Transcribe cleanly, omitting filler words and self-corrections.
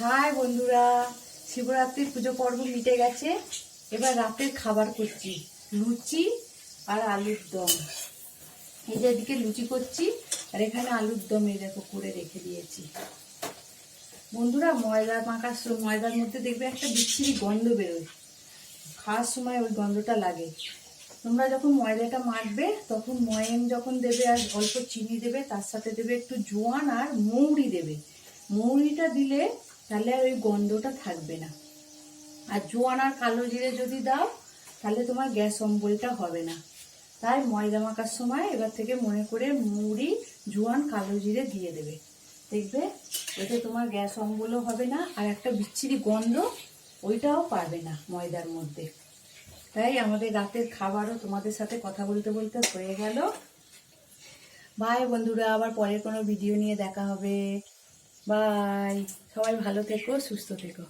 High বন্ধুরা, শিবরাত্রির পুজো পর্ব মিটে গেছে। এবার রাতের খাবার করছি, লুচি আর আলুর দম। এই যে এদিকে লুচি করছি আর এখানে আলুর দম এই দেখো করে রেখে দিয়েছি। বন্ধুরা, ময়দার মধ্যে দেখবে একটা বিচ্ছিরি গন্ধ বেরোয়, খাওয়ার সময় ওই গন্ধটা লাগে। তোমরা যখন ময়দাটা মাখবে তখন ময়াম যখন দেবে আর অল্প চিনি দেবে, তার সাথে দেবে একটু জোয়ান আর মৌরি দেবে। মৌরিটা দিলে তাহলে আর ওই গন্ধটা থাকবে না। আর জোয়ান আর কালো জিরে যদি দাও তাহলে তোমার গ্যাস অম্বলটা হবে না। তাই ময়দা মাখার সময় এবার থেকে মনে করে মৌরি, জোয়ান, কালো জিরে দিয়ে দেবে। দেখবে ওইটা তোমার গ্যাস অম্বলও হবে না, আর একটা বিচ্ছিরি গন্ধ ওইটাও পাবে না ময়দার মধ্যে। তাই আমাদের রাতের খাবারও তোমাদের সাথে কথা বলতে বলতে হয়ে গেল। বাই বন্ধুরা, আবার পরের কোনো ভিডিও নিয়ে দেখা হবে। বাই, সবাই ভালো থেকো, সুস্থ থেকো।